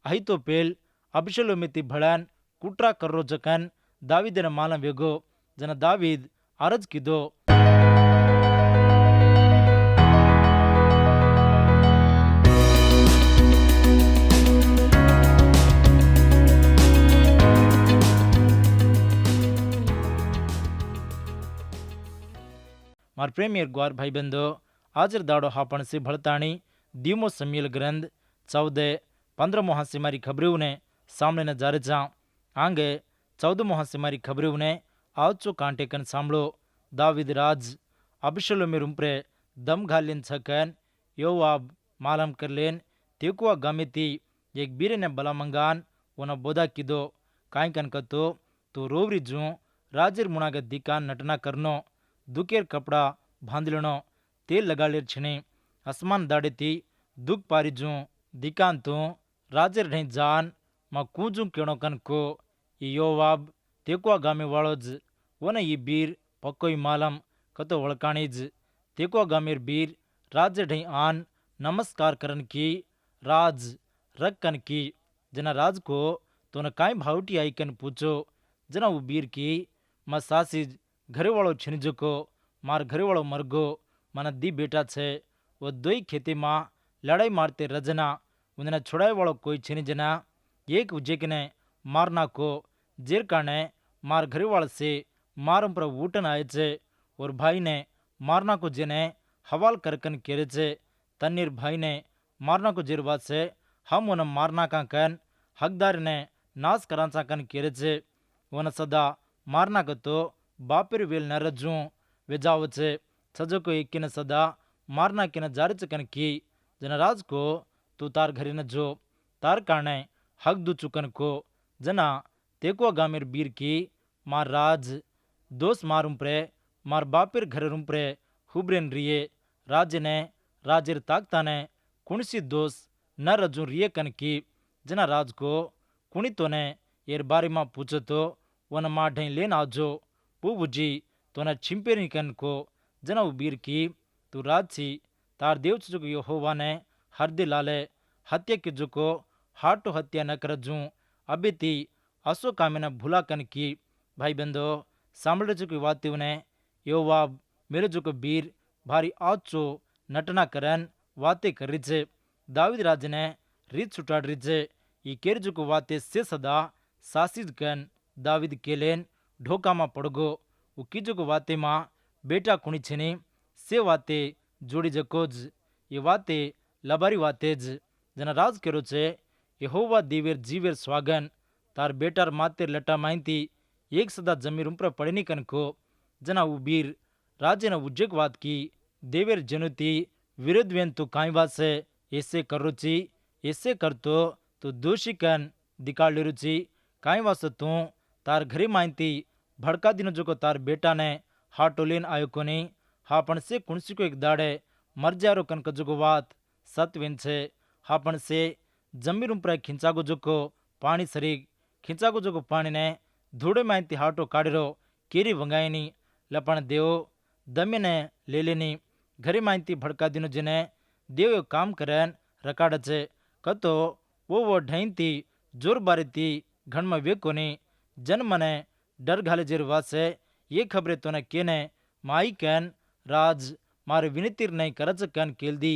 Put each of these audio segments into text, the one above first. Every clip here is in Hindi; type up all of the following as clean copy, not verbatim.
अहितोपेल अबशलोमेती भड़न कुट्रा कर्रो जकन दावीदन मालम वेगो जना दावीद अर्ज कीधो। मार प्रेमी ग्वार भाई बंदो हाजर दाड़ो हापण से भड़ताणी दीमो सम्मेल ग्रंथ 14-15 हास्य मारी खबरों ने सामने न जारे जा आंगे 14 हास्य मारी खबरों ने आवचो कांटे कन सांभळो। दावीद राज अबशलोमे रुंप्रे दम घालिन छकन योवाब मालम कर लेन तेकुआ गामेती एक बीरे ने बला मंगान वना बोधा कीधो काई कन कतो तो रोवरी जू राजर मुनाग दिकान नटना करनो दुकेर कपड़ा बांधलनो तेल लगाड़ेर छने आसमान दाड़े थी दुख पारी जू दिकान तो राजर ढई जान मा कूजू केणो कन को योवाब तेकुआ गामे वालोज वने ये बीर पक्कोई मालम कतो वळकाणीज तेकुआ गामेर बीर राजर ढई आन नमस्कार करन की राज रख कन की जना राज को तो न काई भावटी आई कन पूछो जना वो बीर की मा सासीज घरे वालों छिनजो को मार घरे वालों मरगो मना दी बेटा छे वो दोई खेती मां लड़ाई मारते रजना उन्हें छुड़ाए वालों कोई छिनी जना एक उजेक ने मारना को जेर काने मार घरे वाले से मारम पर वूटन आए छे और भाई ने मारना को जेने हवाल करकन केरे छे तन्नीर भाई ने मारना को जेर बात से हम उन्हें मारना का कन हकदार ने नाश करांचा कन केरे छे वन सदा मारना को तो बापेर वेल न रजू वे जाओ छे सजो को एक न सदा मारना के न जारे चकन की जनराज को तू तार घरे न जो तार काने हक दू चुकन को जना तेकुआ गामेर बीर की मार राज दोस्त मारूं प्रे मार बापेर घरे रूम हुब्रेन रिये राज ने राजेर ताकता ने कुणसी दोस्त न रजू रिये कन की जना राज को कुणी तो ने एर बारे मां पूछो तो वन मां ढई लेन आजो पूबुजी तो न छिंपेरी कन को जना बीर की तू राज सी तार देव चुक यहोवा ने हरदे लाले हत्या के जुको हाटो हत्या न करजू अबे ती असो कामे न भूला कन की भाई बंदो सांभळे चुकी वाती ने योवाब मेरे जुको बीर भारी आचो नटना करन वाते कर रही छे दावीद राज ने रीत छुटाड़ रही छे ये केर जुको वाते से सदा सासिज कन दावीद केलेन ढोका मा पड़गो वो कीजो को वाते मां बेटा कुणी छेनी से वाते जोड़ी जकोज ये वाते लबारी वातेज जना राज केरो छे यहोवा देवेर जीवेर स्वागन तार बेटार मातेर लटा माइंती एक सदा जमीर उम्पर पड़नी कन को जना उबीर राजे न उज्जक वात की देवेर जनुती विरोध वेन तो काई बात से ऐसे कर रुचि ऐसे कर तो दोषी कन दिकाड़ ले रुचि काई वास तू तार घरे माइंती भड़का दिन जो को तार बेटा ने हाटोलेन आयो कोनी हापण से कुणसी को एक दाड़े मर जारो कन कजुगो वात सतवेन छे हापण से जमीर उम्पर खिंचागो जो को पानी सरीग खिंचागो जो को पानी ने धूड़े माइंती हाटो काढ़ेरो केरी वंगायनी लपण देव दम्य ने ले लेनी घरे माइंती भड़का दिनो जने देव यो काम करन रकाड़ छे कतो वो ढईन थी जोर बारी थी घण में वे कोनी जन मने डर घाले जेर वासे ये खबरें तो न केने माई कैन राज मारे विनती नहीं करच कैन केल दी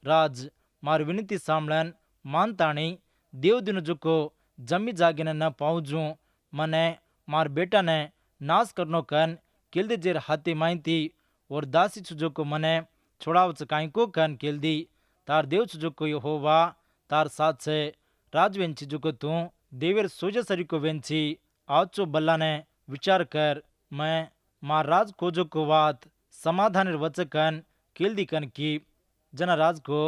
राज मार विनती सामलन मानताणी देव दिन जुको जमी जागिने न पाऊजू मने मार बेटा ने नाश करनो कन केल दे जेर हाथी माइंती और दासी छुजो को मने छोड़ाव चकाई को कन केल दी तार देव छुजो को यहोवा तार साथ से राज वेंची जुको तू देवेर सोजा सरी को वेंची आचो बल्ला ने विचार कर मैं मार राज कोजो को वात समाधान वचकन केल दी कन की जना राज को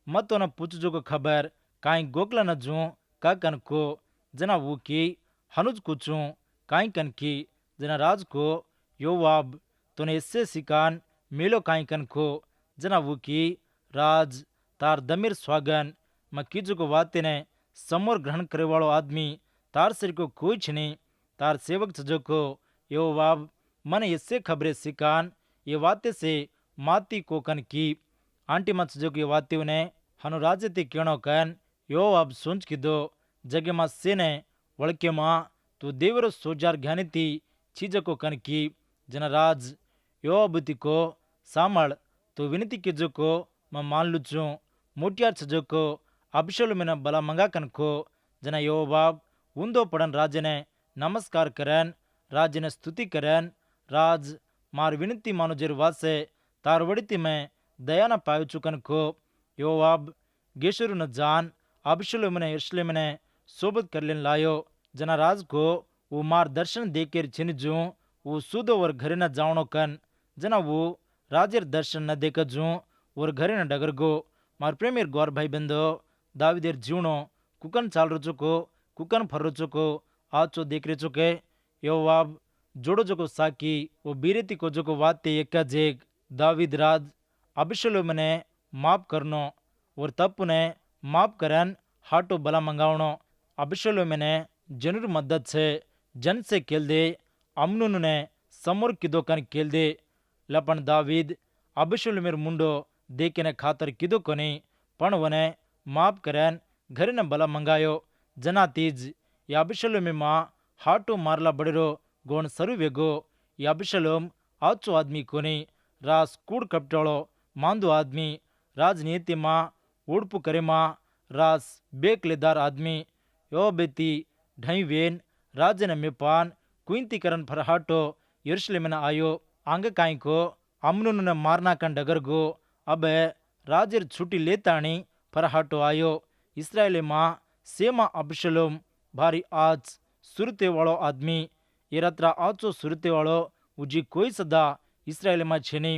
मत तो न पूछजो को खबर काई गोकला न जू का कन को जना वो की हनुज कुचू काई कन की जना राज को योवाब तो ने इससे सिकान मेलो काई कन को जना वो की राज तार दमीर स्वागन म कीजो को वाते ने समोर ग्रहण करे वालो आदमी तार सिर को कोई छनी तार सेवक छजो को योवाब मन इससे खबरें सिकान ये वाते से माती कोकन की आंटी मत जो की वाते ने हनु राजे ते केणो कन योवाब सुंच की दो जगे में सेने वड़के में तो देवरो सोजार ज्ञानीती चीज को कनकी जना राज योबुति को सामल तो विनती कीजो को मैं मान लुचू मोटियार सजो को अबशल में बला मंगा कनको जना योबाब उन्दो पड़न राज ने नमस्कार करन राज ने स्तुति करन राज मार विनती मानो जेर वासे तार वड़ती में दया न पायो चुकन को योवाब गेशुरु न जान अबशलोम ने यरूशलेम ने सोबत कर लेन लायो जना राज को वो मार दर्शन देकर छिनजू वो सुदो और घरे न जावणो कन जना वो राजेर दर्शन न देख जू और घरे न डगर गो मार प्रेमीर गौर भाई बंदो दाविदेर जीवणो कुकन चाल रुचुको कुकन फर रुचुको आचो देख रे चुके योवाब जोड़ो जोको साकी वो बीरेती को जोको वाते एक जेग दाविद राज अबशलोम ने माफ करनो और तप्पु ने माफ करन हाटो बला मंगावणो अबशलोम ने जनर मदद से जन से केल दे अम्नुन ने समोर किदो कन केल दे लपन दाविद अबशलोमेर मुंडो देखे खातर किदो कोनी पण वने माफ करन घरे ने बला मंगायो जना तीज या अबशलोमे मां हाटो मारला बड़ेरो गोण सरू वेगो या अबशलोम आचो आदमी कोनी रास कूड़ कपटाळो मांदो आदमी राजनीति मां उड़पू करे मां रास बेकलेदार आदमी यो बेती ढई वेन राजन मेपान कुंती करन फरहाटो यरूशलेम न आयो आंग काई को अम्नुन ने मारना कन डगर गो अब राजेर छुट्टी लेताणी फरहाटो आयो इस्राएल मां सेमा अबशलोम भारी आज सुरते वालो आदमी ये रात्रा आचो सुरते वालो उजी कोई सदा इस्राएल मां छेनी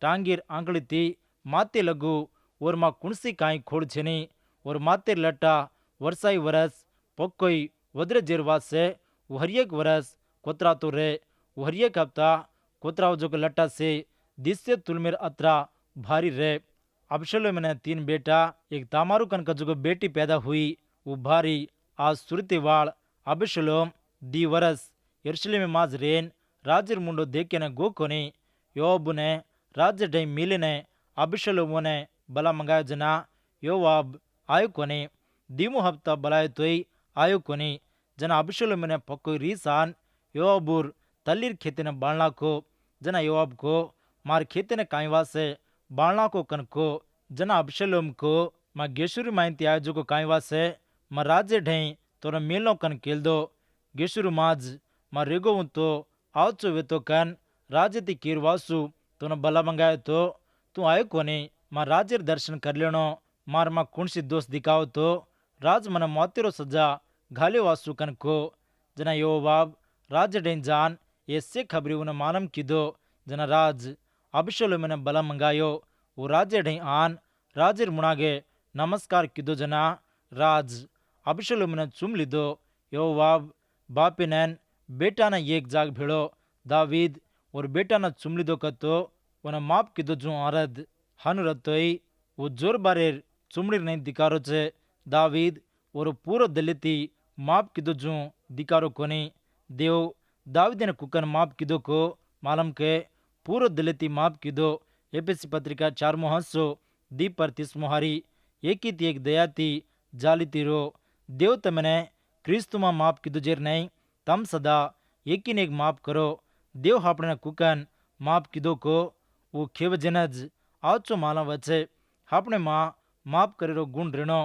टांगीर आंकड़ी थी माते लगू और माँ कुणसी काई खोड़ छेनी और माते लट्टा वर्षाई वरस पक्कोई वद्र जेरवास से हरियक वरस कोतरा तो रे हरियक हफ्ता कोतरा जो लट्टा से दिस्य तुलमेर अतरा भारी रे अबशलोम ने 3 बेटा एक तामारू कन का जो बेटी पैदा हुई वो भारी आज सुरती वाल अबशलोम दी वरस यरूशलेम माज रेन राजर मुंडो देखे ने गो कोनी योब ने राज डई मिले ने अबशलोम ने बला मंगायो जना योवाब आयो कोनी दीमो हफ्ता बलायो तोई आयो कोनी जना अबशलोम ने पक्को रीसान योबुर तल्लीर खेते ने बालना को जना योवाब को मार खेते ने काईवा से बालना को कनको जना अबशलोम को माँ गेशुरी माइंती आयो को काईवा से माँ राजे ढई तो मेलो कन केल दो गेशुरु माज माँ रेगो तो आवचो वे तो कन राजती कीरवासु तो बला मंगायो तो तू आयो कोनी माँ राजेर दर्शन कर लेनो मार माँ कुणसी दोष दिखाओ तो राज मन मोतेरो सजा घाले वासु कन को जना योवाब राज डेन जान ऐसे खबरी उन मालम कीदो जना राज अबशलोम ने बला मंगायो वो राजे ढई आन राजेर मुनागे नमस्कार कीदो जना राज अबशलोम ने चुम लीधो योवाब बापे नैन बेटा न एक जाग भेड़ो दावीद और बेटा न चुम लीधो कतो उन माप कीदो जू आरद हनु रतोई वो जोर बारेर चुमड़ी नहीं दिकारो छे दावीद और पूरो दलिती माप कीदो जू दिकारो कोनी देव दावीद ने कुकन माप कीदो को मालम के पूरो दलिती माप कीदो एपीसी पत्रिका 4 हंसो दीप पर 30 मोहारी एक ही एक दयाती जाली तीरो देव तमने क्रिस्तु में माप कीदो जेर नहीं तम सदा एक ही एक माप करो देव आपने कुकन माप कीदो को वो खेव जनज आचो माला वचे आपने माँ माप करेरो गुण ऋणो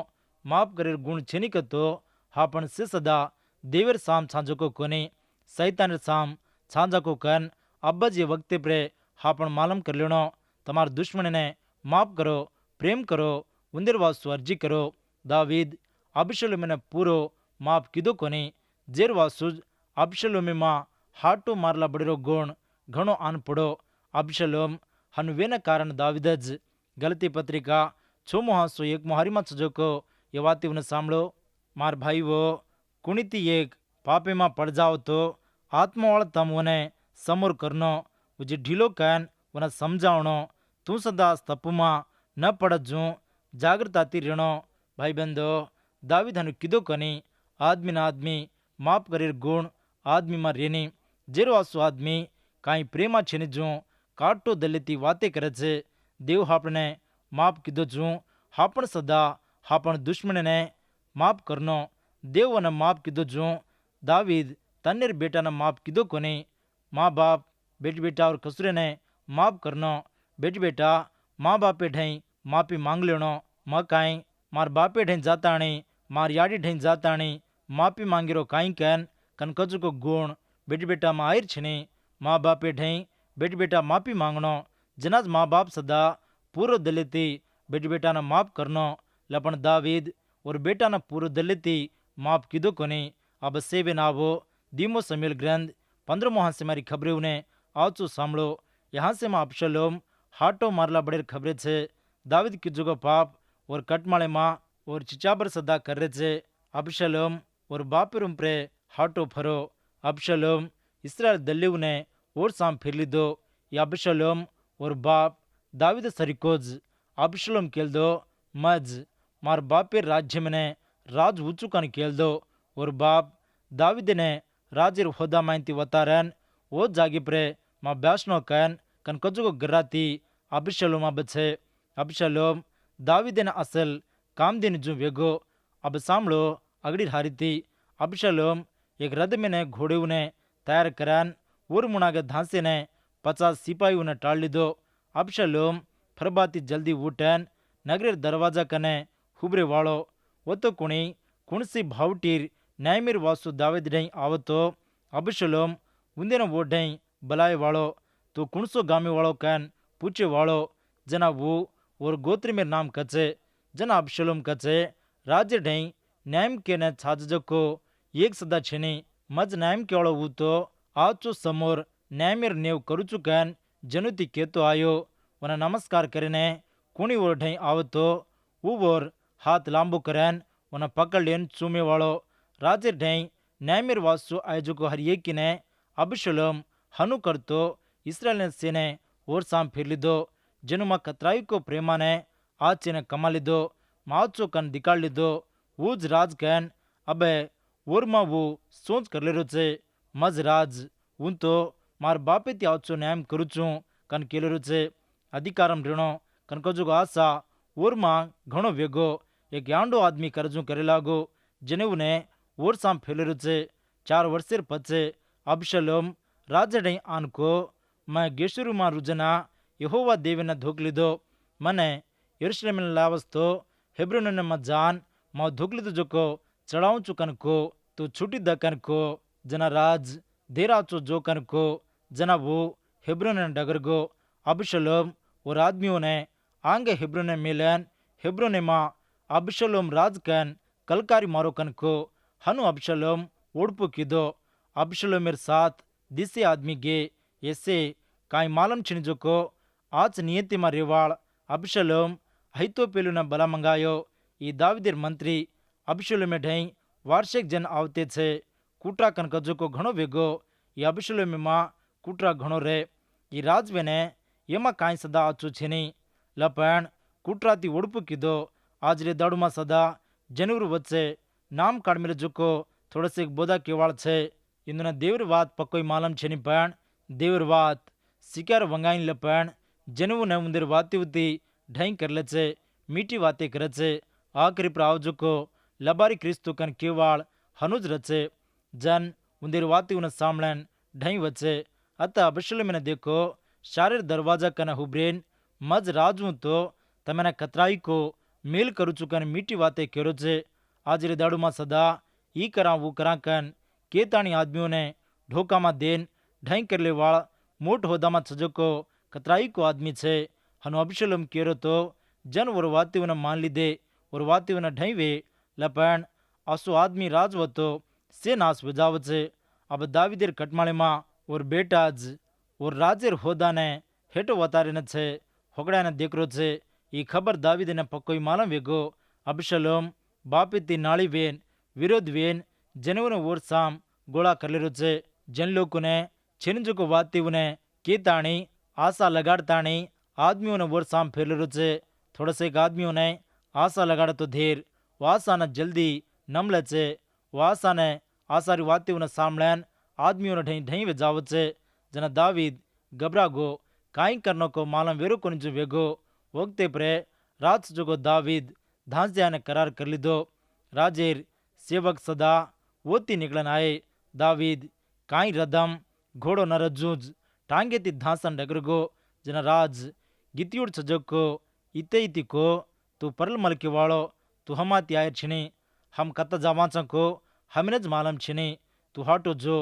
माप करेरो गुण छेनी तो हापन से सदा देवर साम छांजो को कोनी सैतान साम छांजा को कन अब्बा जी वक्ते प्रे हापन मालम कर लेनो तमार दुश्मन ने माप करो प्रेम करो उंदर वासु अर्जी करो दावीद अबशलोम ने पूरो माप कीदो कोनी जेर वासु अबशलोम माँ हाटो मारला बड़ेरो गुण घणो आन पड़ो अबशलोम हनुवेन कारण दाविदज गलती पत्रिका 6 मोहारी मत सजो को ये वाती उन्हें सामलो मार भाई वो कुणीती एक पापे में पड़ जाओ तो आत्मा वाला तम उन्हें समोर करनो उजे ढीलो कैन उन्हें समझावनो तू सदा तपु मां न पड़ जू जागृताती ऋणो भाई बंदो दाविद हनु किदो कनी आदमी न आदमी माप करीर गुण आदमी मां रेनी जेरो आसु आदमी काई प्रेमा छेनी जू काटो दलिती वाते करे छे देव हापने माप कीधो जू हापण सदा हापण दुश्मन ने माप करनो દેવોને માફ કીધું છું. દાવીદ તન્નેર बेटाને माफ कीधो कोनी. माँ बाप बेटी बेटा और कसुरे ने माफ करनो. बेटी बेटा माँ बापे ढई माफी मांग लेनो. माँ काई मार बापे ढई जाताणी मार याडी ढई जाताणी माफी मांगिरो काई कैन कन कजु को गुण बेटी बेटा में आयर छनी. माँ बापे ढई बेटी बेटा माफी मांगनो. जनाज माँ बाप सदा पूरो दलिती बेटी बेटा ने माफ करनो. लपन दावीद और बेटा ने पूरो दलिती माफ कीधो कोनी. अब सेवे नावो धीमो शमूएल ग्रंथ 15 से मारी खबरें ने आचो सांभळो. यहाँ से माँ अबशलोम हाटो मारला बड़ेर खबरें छे. दावीद की जुगो पाप और कटमाळे माँ और चिचाबर सदा कर रहे छे. अबशलोम और बापेरुम प्रे हाटो फरो. अबशलोम इस्राएल दल्लीव ने और साम फिर लीधो. ये अबशलोम और बाप दावीद सरिकोज. अबशलोम केल दो मज मार बापेर राज्य में राज ऊंचुकान केल दो. और बाप दावीद ने राजेर होदा माइंती वतारन वो जागी प्रे माँ ब्यासनो कैन कन कजुगो गिराती अबशलोम अब छे. अबशलोम दावीद ने असल काम दिन जो वेगो. अब सांभळो अगड़ी हारी थी. अबशलोम एक रथ में ने घोड़े ने तैयार करन ऊर मुनागे धांसे ने 50 सिपाही ने टाल लीधो. अबशलोम फरबाती जल्दी उठन नगरेर दरवाजा कने हुबरे वाळो. वो तो कुणी कुणसी भावटीर न्यायमीर वासु दावीद ढई आवतो. अबशलोम उंदेनो वो ढई बलाए वाळो. तो कुणसो गामी वाळो कैन पूछे वाळो. जना वो और गोत्र में नाम कचे. जना अबशलोम कचे राज्य ढई न्यायम के ने छाजजो को एक सदा छेनी मज न्यायम के वाळो वो तो आचो समोर न्यायमीर नेव करूचु कैन जनुती केतो आयो. वना नमस्कार करीने कुणी वो ढई आवतो. वो वोर हाथ लांबो करन वना पकड़ लेन चूमे वाळो. राजे ढई न्यायमीर वासु आयोजो को हर एक ने अबशलोम हनु करतो इस्राएल ने सेने और साम फिर लीधो. जनुमा कतराई को प्रेमा ने आचे ने कमा लीधो. माचो कन दिकाड़ लीधो. वूज राज कैन अबे ओरमा वो सोच कर ले रो छे. मज राज उन तो मार बापे ती आचो न्याय करूचू कन केले रो छे. अधिकारम ऋणो कन कजुगो आशा ओरमा घणो वेगो. एक यांडो आदमी करजू करे लागो. जनेवने और साम फैलेरो छे. 4 वर्षेर पछे अबशलोम राजा ढई आनको मैं गेशुरु मां रुजना यहोवा देवीने धोक लीधो. मने यरूशलेम लावस तो हेब्रोन ने मजान मां धोक लीधो जोको चढ़ाऊं चु कनको तो छुटी द कनको. जना राज देरा चो जो कनको जना वो हेब्रोन ने डगर गो. अबशलोम और आदमियों ने आंगे हेब्रोन मिलन हेब्रोन मां अबशलोम राज कैन कलकारी मारो कनको. हनु अबशलोम ओडपु कीधो. अबशलोमेर साथ दिसे आदमी गे ऐसे काई मालम छिणजो को आज नियति मा रेवाड़. अबशलोम अहितोपेलु ने बला मंगायो. ई दावीदेर मंत्री अबशलोमे ढई वार्षिक जन आवते छे. कूटरा कन कजो को घणो वेगो. ई अबशलोमे मां कूटरा घणो रे. ई राजवे ने येमा काई सदा आचो छेनी. लपण कूटराती ओडपु कीधो. आज रे दाड़ू मा सदा जनवर वच्चे नाम काढमेले जोको थोड़े बोधा केवाड़ छे. इंदुना देवर वात पक्कोई मालम छेनी पण देवर वात सिकार वंगाइन लपण जनवु ने उंदर वाती उती ढई कर ले छे. मीठी बातें करे छे. आखरी पर आवजो को लबारी क्रिस्तु कन केवाड़ हनुज रचे. जन उंदर वाती उन सामलन ढई वचे. अतः अबशलोम ने देखो शारीर दरवाजा कन हुब्रेन मज राजू तो तमने कतराई को मेल करू चुकन मीठी बातें करो छे. आज रे दाड़ू में सदा ई करा वो करा कन केताणी आदमियों ने ढोका में देन ढई कर ले वाल मोट होदा में सजो को कतराई को आदमी छे. हनु अबशलोम केरो तो जन और वाती उन्हें मान लीधे और वाती उन्हें ढई वे लपण आसो आदमी राजवतो से नाश बजाव छे. अब दावीदेर कटमाळे मां और बेटाज और राजेर होदा ने हेठो वतारे न छे. होगड़ा ने देखरो छे. ई खबर दावीद ने पक्कोई मालम वेगो. अबशलोम बापीती नाड़ी वेन विरोध वेन जनवर ओर साम गोला कर ले छे. जन लोगों ने छिनजो को वाती उन्हें केताणी आशा लगाड़ताणी आदमियों ने ओर साम फेर ले छे. थोड़ा से आदमियों ने आशा लगाड़ तो धेर वो आशा ने जल्दी नम ले छे. वो आशा ने आशारी वाती उन्हें सामलन आदमियों ने ढई ढई वे जाव छे. जना दावीद घबरा गो काई करनो को मालम वेरो कोनी जो वेगो. वक्ते परे रात जोगो दावीद धांसिया ने करार कर लीधो. राजेर सेवक सदा ओती निकलन आए। दावीद काई रदम घोड़ो न रजूज टांगे ती धासन डगरगो जना राज गित्यूड सजको इते इति को तू परल मलके वालो तू हमाती आयर छिनी हम कत्ता जावाचा को हमिनज मालम छिनी तू हाटो जो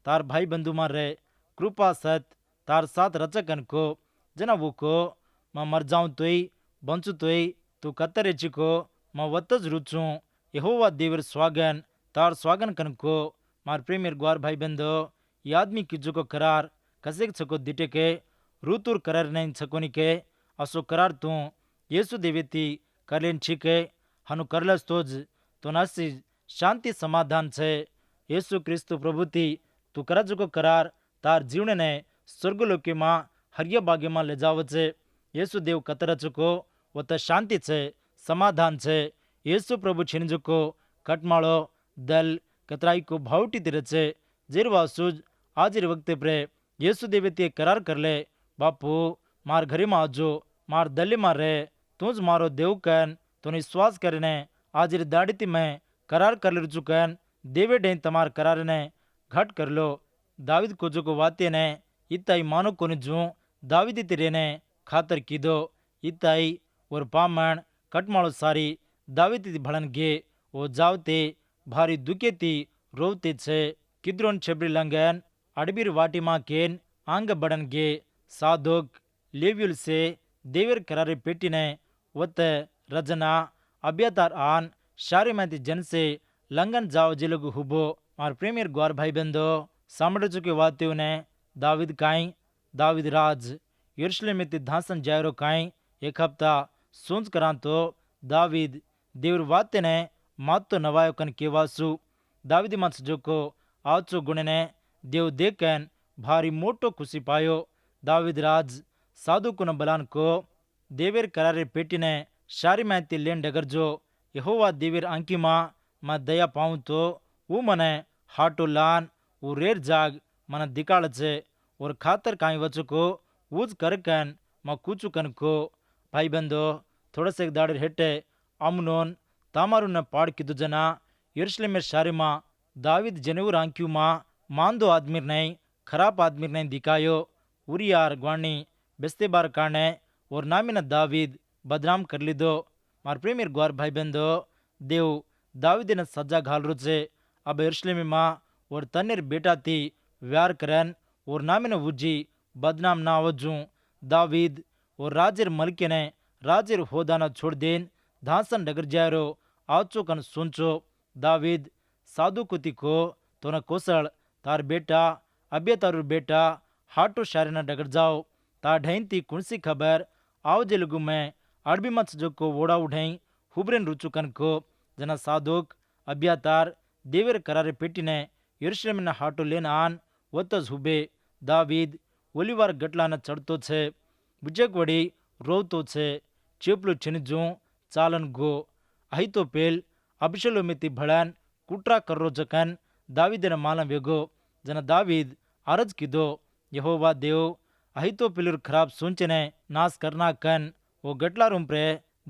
तार भाई बंधु मार रे कृपा सत तार साथ रचकन को जना वो को मैं मर जाऊं तोई बंचु तोई तू कत्तरे चिको मैं वत्तज रुचू यहोवा देवर स्वागन तार स्वागन कन को मार प्रेमियर ग्वार भाई बंधो ये आदमी की जो को करार कसेक छको दिटे के रूतुर करार नहीं छकोनी के असो करार तू येसु देवेती करलेन छीके हनु करलस तोज तो नासी शांति समाधान छे येसु क्रिस्तु प्रभुति तू करा जो को करार तार जीवन ने स्वर्गलोकी मां हरिया बागे मां ले जाव छे। येसु देव कतर चुको वो तो शांति छे समाधान छे। येसु प्रभु छिन को कटमाड़ो दल कतराई को भावटी तिरे छे जेरवासुज आज वक्त प्रे येसु देवती करार कर ले बापू मार घरे में आजो मार दल्ले मार रे तुझ मारो देव कन तो विश्वास करने आज दाड़ीती में करार कर ले चुकन देवे डें तमार करार ने घट कर लो। दाविद को जो को वाते ने इताई मानो को जू दाविदी तेरे ने खातर कीदो इताई और पामण कटमाड़ो सारी दाविदी भड़न गे वो जावते भारी दुखेती रोवते छे किद्रोन छेबरी लंगन अडबीर वाटी मां केन आंग बड़न गे साधुक लेव्युल से देवर करारे पेटी ने वत रजना अभ्यतार आन शारे माती जन से लंगन जाव जिलगु हुबो मार प्रेमियर ग्वार भाई बंदो सामड़ चुके वाते ने दाविद काई दाविद राज यरूशलेम में धासन जायरो काई एक हफ्ता सोच करा तो दाविद देवर वाते ने मात तो नवायो कन केवासु दाविद मत जो को आचो गुण ने देव देखन भारी मोटो खुशी पायो। दाविद राज साधु कुन बलान को देवेर करारे पेटी ने शारी माती लेन डगर जो यहोवा देवेर अंकी मां दया पाऊं तो वो मने हाटो लान वो रेर जाग मन दिकाड़ छे और खातर काई वचो को ऊज करकन मां कूचू कन को भाई बंदो थोड़ा से दाड़े हेटे अमनोन तामारू ने पाड़ की जना यरूशलेम शारे मां दाविद जनवर आंक्यू मां मांदो आदमी नहीं खराब आदमी नहीं दिखायो उरियार ग्वाणी बेस्ते बार काने और नामिना दाविद बदनाम कर ली दो मार प्रेमियर ग्वार भाई बंदो देव दाविद ने सजा घाल रो छे अब यरूशलेम मां और तन्नेर बेटा थी व्यार करन और नामिना वुजी बदनाम ना वजू दाविद और राजेर मलके ने राजेर होदाना छोड़ देन धासन डगर जायरो आचो कन सुनचो दाविद साधु कुति को तो न कोसळ तार बेटा अबे तारू बेटा हाटो शारेना डगर जाओ ता ढैंती कुणसी खबर आओ जेलुगु में अड़बी मत जो को वोड़ा उठाई हुबरेन रुचुकन को जना साधुक अब्यातार देवर करारे पेटी ने यरूशलेम ने हाटो लेन आन वतज हुबे दाविद ओलिवार गटला न चढ़तो छे बुजक वड़ी रोवतो छे चेपलू छिनजू चालन गो अही तो पेल अबिशलोमिति भड़न कुट्रा कर्रो जकन दाविद ने मालम वेगो जना दाविद अरज कीदो यहोवा देव अही तो पिलुर खराब सोचने नाश करना कन वो गटला रूम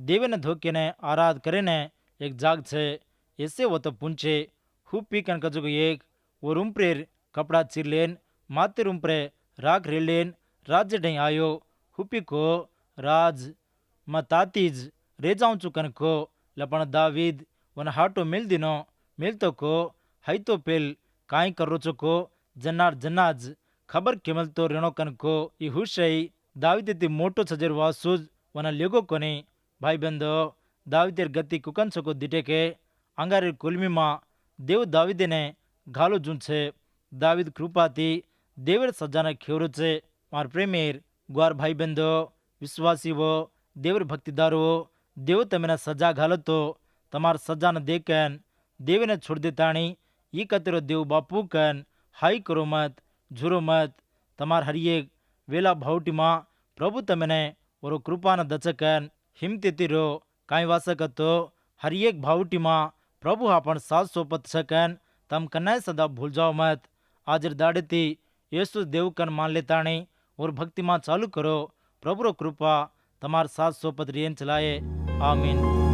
देवे ने धोके ने आराध करे ने एक जाग छे ऐसे वो तो पुंचे हु पी कन कजो एक वो रूम कपड़ा चिर लेन माते रूम राख रे लेन राज्य ढई आयो हुपी को राज मतातीज रे जाऊं चुकन को लपन दाविद वन हाटो मिल दिनो मिलतो को हई तो पेल काई करो चुको जन्नार जन्नाज खबर केमल तो रेणो कन को ई हुशई दाविद ती मोटो सजर वासुज वन लेगो कोनी भाई बंदो दाविदेर गति कुकन सको दिटे के अंगारे कुलमी मां देव दाविद ने घालो जून छे दाविद कृपाती देवर सजाना खेवरो छे मार प्रेमेर ग्वार भाई बंदो विश्वासी वो देवर भक्तिदारो देव तमेना सजा घालो तो तमार सजा न देखन देव ने छोड़ देताणी ये कतेरो देव बापू कन हाई करो मत झुरो मत तमार हरिये वेला भावटी मां प्रभु तमने और कृपा न दचकन हिमते रो काई वासकतो हरियेक भावटी मां प्रभु आपण साथ सोपत सकन तम कन्नाय सदा भूल जाओ मत आजर दाड़ेती येसु देव कन मान लेताणी और भक्ति मां चालू करो प्रभु रो कृपा तमार साथ सोपत रियन चलाए आमीन।